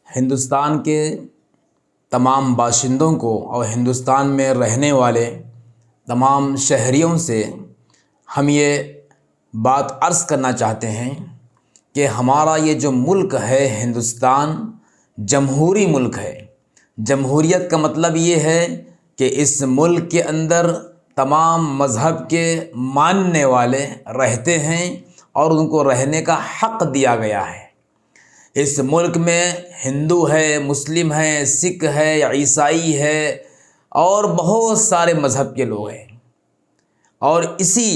ہندوستان کے تمام باشندوں کو اور ہندوستان میں رہنے والے تمام شہریوں سے ہم یہ بات عرض کرنا چاہتے ہیں کہ ہمارا یہ جو ملک ہے ہندوستان جمہوری ملک ہے۔ جمہوریت کا مطلب یہ ہے کہ اس ملک کے اندر تمام مذہب کے ماننے والے رہتے ہیں اور ان کو رہنے کا حق دیا گیا ہے۔ اس ملک میں ہندو ہے، مسلم ہے، سکھ ہے، عیسائی ہے اور بہت سارے مذہب کے لوگ ہیں، اور اسی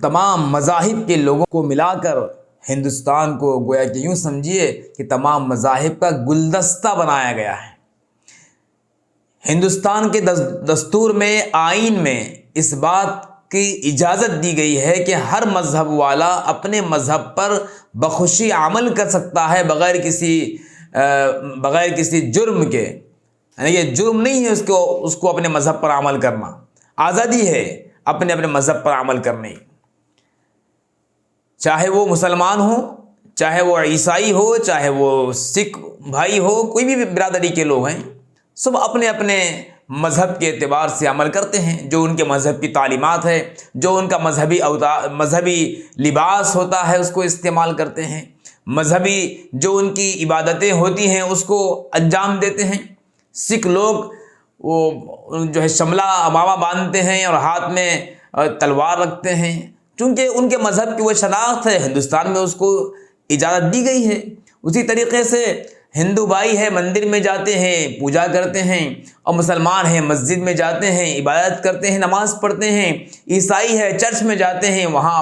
تمام مذاہب کے لوگوں کو ملا کر ہندوستان کو گویا کہ یوں سمجھیے کہ تمام مذاہب کا گلدستہ بنایا گیا ہے۔ ہندوستان کے دستور میں، آئین میں اس بات کی اجازت دی گئی ہے کہ ہر مذہب والا اپنے مذہب پر بخوشی عمل کر سکتا ہے بغیر کسی جرم کے، یعنی یہ جرم نہیں ہے اس کو اپنے مذہب پر عمل کرنا، آزادی ہے اپنے مذہب پر عمل کرنے کی۔ چاہے وہ مسلمان ہو، چاہے وہ عیسائی ہو، چاہے وہ سکھ بھائی ہو، کوئی بھی برادری کے لوگ ہیں، سب اپنے اپنے مذہب کے اعتبار سے عمل کرتے ہیں۔ جو ان کے مذہب کی تعلیمات ہے، جو ان کا مذہبی لباس ہوتا ہے اس کو استعمال کرتے ہیں، مذہبی جو ان کی عبادتیں ہوتی ہیں اس کو انجام دیتے ہیں۔ سکھ لوگ وہ جو ہے شملہ امامہ باندھتے ہیں اور ہاتھ میں تلوار رکھتے ہیں، چونکہ ان کے مذہب کی وہ شناخت ہے، ہندوستان میں اس کو اجازت دی گئی ہے۔ اسی طریقے سے ہندو بھائی ہے، مندر میں جاتے ہیں، پوجا کرتے ہیں، اور مسلمان ہیں مسجد میں جاتے ہیں، عبادت کرتے ہیں، نماز پڑھتے ہیں۔ عیسائی ہے، چرچ میں جاتے ہیں، وہاں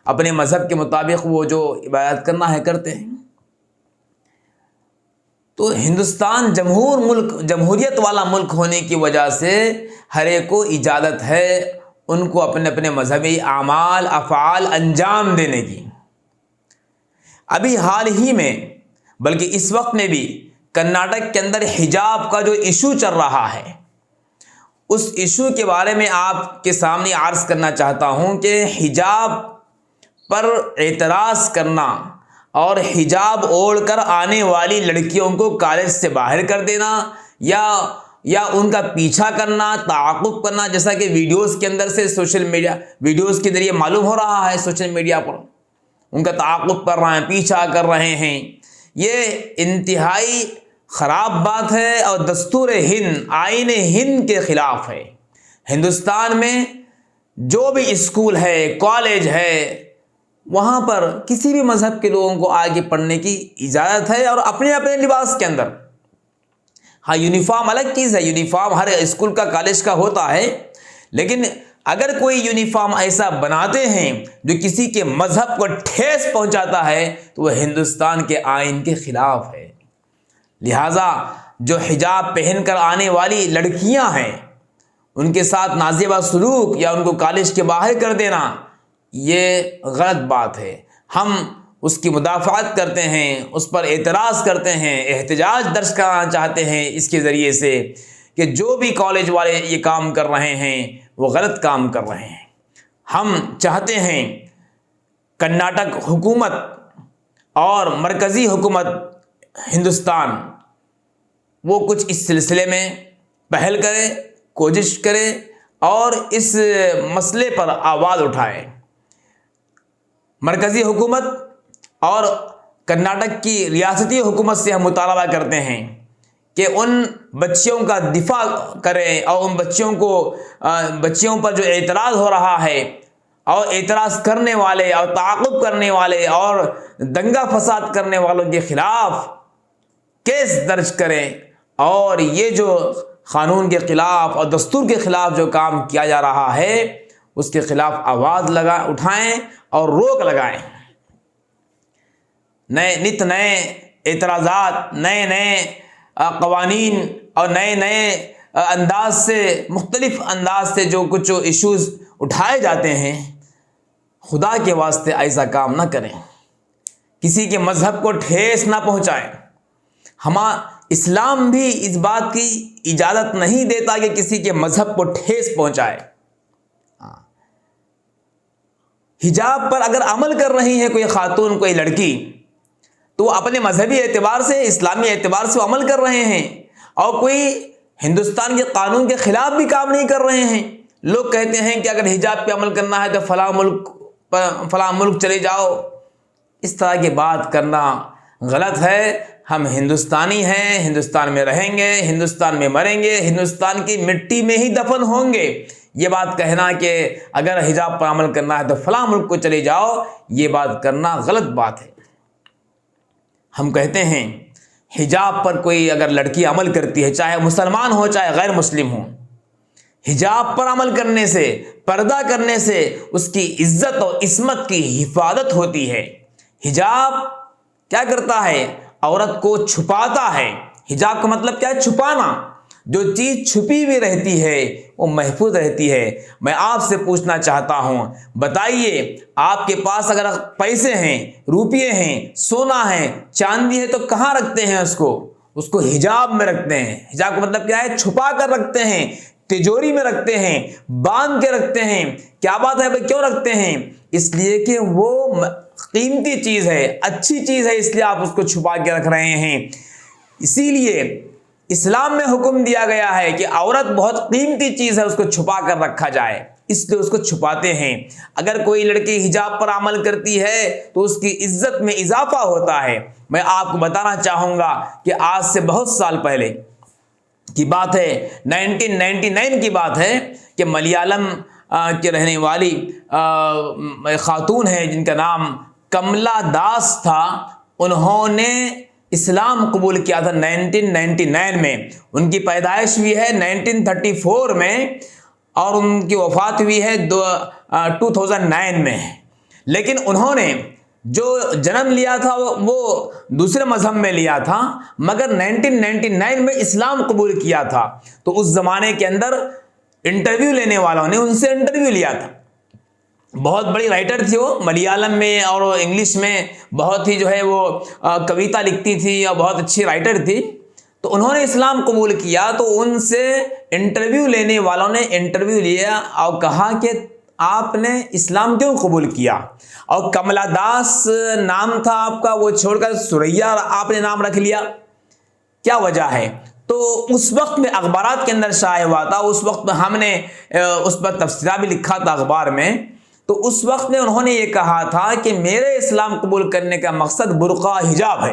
اپنے مذہب کے مطابق وہ جو عبادت کرنا ہے کرتے ہیں۔ تو ہندوستان جمہوریت والا ملک ہونے کی وجہ سے ہر ایک کو اجازت ہے ان کو اپنے مذہبی اعمال افعال انجام دینے کی۔ ابھی حال ہی میں بلکہ اس وقت میں بھی کرناٹک کے اندر حجاب کا جو ایشو چل رہا ہے، اس ایشو کے بارے میں آپ کے سامنے عرض کرنا چاہتا ہوں کہ حجاب پر اعتراض کرنا اور حجاب اوڑھ کر آنے والی لڑکیوں کو کالج سے باہر کر دینا یا ان کا پیچھا کرنا، تعاقب کرنا، جیسا کہ ویڈیوز کے اندر سے سوشل میڈیا ویڈیوز کے ذریعے معلوم ہو رہا ہے، سوشل میڈیا پر ان کا تعاقب کر رہے ہیں، پیچھا کر رہے ہیں، یہ انتہائی خراب بات ہے اور دستور ہند، آئین ہند کے خلاف ہے۔ ہندوستان میں جو بھی اسکول ہے، کالج ہے، وہاں پر کسی بھی مذہب کے لوگوں کو آگے پڑھنے کی اجازت ہے، اور اپنے لباس کے اندر۔ ہاں، یونیفارم الگ چیز ہے، یونیفارم ہر اسکول کا کالج کا ہوتا ہے، لیکن اگر کوئی یونیفارم ایسا بناتے ہیں جو کسی کے مذہب کو ٹھیس پہنچاتا ہے تو وہ ہندوستان کے آئین کے خلاف ہے۔ لہٰذا جو حجاب پہن کر آنے والی لڑکیاں ہیں ان کے ساتھ نازیبہ سلوک یا ان کو کالج کے باہر کر دینا، یہ غلط بات ہے۔ ہم اس کی مدافعت کرتے ہیں، اس پر اعتراض کرتے ہیں، احتجاج درج کرانا چاہتے ہیں اس کے ذریعے سے کہ جو بھی کالج والے یہ کام کر رہے ہیں وہ غلط کام کر رہے ہیں۔ ہم چاہتے ہیں کرناٹک حکومت اور مرکزی حکومت ہندوستان وہ کچھ اس سلسلے میں پہل کرے، کوشش کرے اور اس مسئلے پر آواز اٹھائے۔ مرکزی حکومت اور کرناٹک کی ریاستی حکومت سے ہم مطالبہ کرتے ہیں کہ ان بچیوں کا دفاع کریں اور ان بچیوں پر جو اعتراض ہو رہا ہے اور اعتراض کرنے والے اور تعاقب کرنے والے اور دنگا فساد کرنے والوں کے خلاف کیس درج کریں، اور یہ جو قانون کے خلاف اور دستور کے خلاف جو کام کیا جا رہا ہے اس کے خلاف آواز اٹھائیں اور روک لگائیں۔ نئے اعتراضات، نئے قوانین اور نئے انداز سے، مختلف انداز سے جو کچھ ایشوز اٹھائے جاتے ہیں، خدا کے واسطے ایسا کام نہ کریں، کسی کے مذہب کو ٹھیس نہ پہنچائیں۔ اسلام بھی اس بات کی اجازت نہیں دیتا کہ کسی کے مذہب کو ٹھیس پہنچائے۔ حجاب پر اگر عمل کر رہی ہے کوئی خاتون، کوئی لڑکی، تو وہ اپنے مذہبی اعتبار سے، اسلامی اعتبار سے عمل کر رہے ہیں، اور کوئی ہندوستان کے قانون کے خلاف بھی کام نہیں کر رہے ہیں۔ لوگ کہتے ہیں کہ اگر حجاب پہ عمل کرنا ہے تو فلاں ملک چلے جاؤ۔ اس طرح کی بات کرنا غلط ہے۔ ہم ہندوستانی ہیں، ہندوستان میں رہیں گے، ہندوستان میں مریں گے، ہندوستان کی مٹی میں ہی دفن ہوں گے۔ یہ بات کہنا کہ اگر حجاب پر عمل کرنا ہے تو فلاں ملک کو چلے جاؤ، یہ بات کرنا غلط بات ہے۔ ہم کہتے ہیں حجاب پر کوئی اگر لڑکی عمل کرتی ہے، چاہے مسلمان ہو چاہے غیر مسلم ہو، حجاب پر عمل کرنے سے، پردہ کرنے سے اس کی عزت اور عصمت کی حفاظت ہوتی ہے۔ حجاب کیا کرتا ہے؟ عورت کو چھپاتا ہے۔ حجاب کا مطلب کیا ہے؟ چھپانا۔ جو چیز چھپی ہوئی رہتی ہے وہ محفوظ رہتی ہے۔ میں آپ سے پوچھنا چاہتا ہوں، بتائیے آپ کے پاس اگر پیسے ہیں، روپیے ہیں، سونا ہے، چاندی ہے، تو کہاں رکھتے ہیں اس کو حجاب میں رکھتے ہیں۔ حجاب کا مطلب کیا ہے؟ چھپا کر رکھتے ہیں، تجوری میں رکھتے ہیں، باندھ کے رکھتے ہیں۔ کیا بات ہے بھائی؟ کیوں رکھتے ہیں؟ اس لیے کہ وہ قیمتی چیز ہے، اچھی چیز ہے، اس لیے آپ اس کو چھپا کے رکھ رہے ہیں۔ اسی لیے اسلام میں حکم دیا گیا ہے کہ عورت بہت قیمتی چیز ہے، اس کو چھپا کر رکھا جائے، اس لیے اس کو چھپاتے ہیں۔ اگر کوئی لڑکی حجاب پر عمل کرتی ہے تو اس کی عزت میں اضافہ ہوتا ہے۔ میں آپ کو بتانا چاہوں گا کہ آج سے بہت سال پہلے کی بات ہے، 1999 کی بات ہے، کہ ملیالم کے رہنے والی خاتون ہے جن کا نام کملا داس تھا۔ انہوں نے اسلام قبول کیا تھا 1999 میں۔ ان کی پیدائش ہوئی ہے 1934 میں، اور ان کی وفات ہوئی ہے 2009 میں۔ لیکن انہوں نے جو جنم لیا تھا وہ دوسرے مذہب میں لیا تھا، مگر 1999 میں اسلام قبول کیا تھا۔ تو اس زمانے کے اندر انٹرویو لینے والوں نے ان سے انٹرویو لیا تھا۔ بہت بڑی رائٹر تھی وہ، ملیالم میں اور انگلش میں بہت ہی جو ہے وہ کویتا لکھتی تھی اور بہت اچھی رائٹر تھی۔ تو انہوں نے اسلام قبول کیا، تو ان سے انٹرویو لینے والوں نے انٹرویو لیا اور کہا کہ آپ نے اسلام کیوں قبول کیا؟ اور کملا داس نام تھا آپ کا، وہ چھوڑ کر سریا آپ نے نام رکھ لیا، کیا وجہ ہے؟ تو اس وقت میں اخبارات کے اندر شائع ہوا تھا، اس وقت ہم نے اس پر تبصرہ بھی لکھا تھا اخبار میں۔ تو اس وقت میں انہوں نے یہ کہا تھا کہ میرے اسلام قبول کرنے کا مقصد برقع حجاب ہے،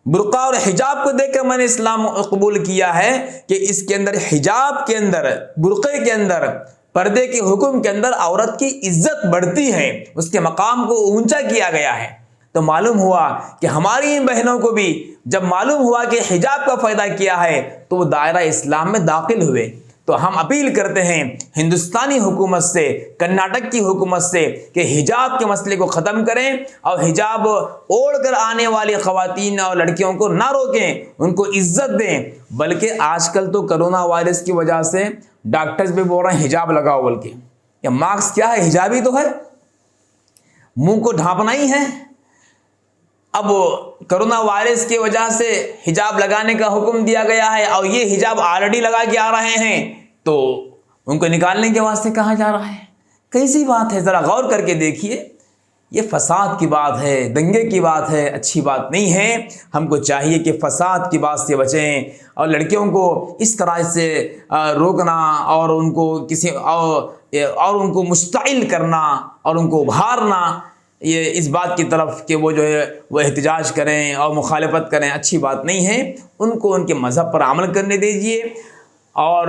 برقع اور حجاب کو دیکھ کر میں نے اسلام قبول کیا ہے، کہ اس کے اندر حجاب کے اندر، برقعے کے اندر، پردے کے حکم کے اندر عورت کی عزت بڑھتی ہے، اس کے مقام کو اونچا کیا گیا ہے۔ تو معلوم ہوا کہ ہماری بہنوں کو بھی جب معلوم ہوا کہ حجاب کا فائدہ کیا ہے تو وہ دائرہ اسلام میں داخل ہوئے۔ تو ہم اپیل کرتے ہیں ہندوستانی حکومت سے، کرناٹک کی حکومت سے، کہ حجاب کے مسئلے کو ختم کریں اور حجاب اوڑھ کر آنے والی خواتین اور لڑکیوں کو نہ روکیں، ان کو عزت دیں۔ بلکہ آج کل تو کرونا وائرس کی وجہ سے ڈاکٹرز بھی بول رہے ہیں حجاب لگاؤ، بلکہ یا ماسک کیا ہے، حجاب ہی تو ہے، منہ کو ڈھانپنا ہی ہے۔ اب کرونا وائرس کی وجہ سے حجاب لگانے کا حکم دیا گیا ہے، اور یہ حجاب آلریڈی لگا کے آ رہے ہیں، تو ان کو نکالنے کے واسطے کہا جا رہا ہے۔ کیسی بات ہے؟ ذرا غور کر کے دیکھیے، یہ فساد کی بات ہے، دنگے کی بات ہے، اچھی بات نہیں ہے۔ ہم کو چاہیے کہ فساد کی بات سے بچیں، اور لڑکیوں کو اس طرح سے روکنا اور ان کو کسی اور ان کو مشتعل کرنا اور ان کو ابھارنا، یہ اس بات کی طرف کہ وہ جو ہے وہ احتجاج کریں اور مخالفت کریں، اچھی بات نہیں ہے۔ ان کو ان کے مذہب پر عمل کرنے دیجیے، اور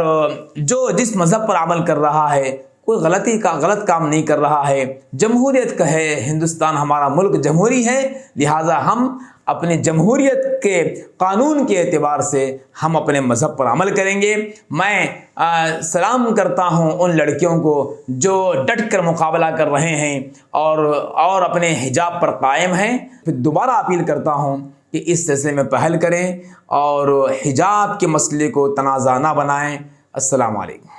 جو جس مذہب پر عمل کر رہا ہے کوئی غلط کام نہیں کر رہا ہے، جمہوریت کا ہے، ہندوستان ہمارا ملک جمہوری ہے، لہٰذا ہم اپنے جمہوریت کے قانون کے اعتبار سے ہم اپنے مذہب پر عمل کریں گے۔ میں سلام کرتا ہوں ان لڑکیوں کو جو ڈٹ کر مقابلہ کر رہے ہیں اور اپنے حجاب پر قائم ہیں۔ پھر دوبارہ اپیل کرتا ہوں کہ اس سلسلے میں پہل کریں اور حجاب کے مسئلے کو تنازع نہ بنائیں۔ السلام علیکم۔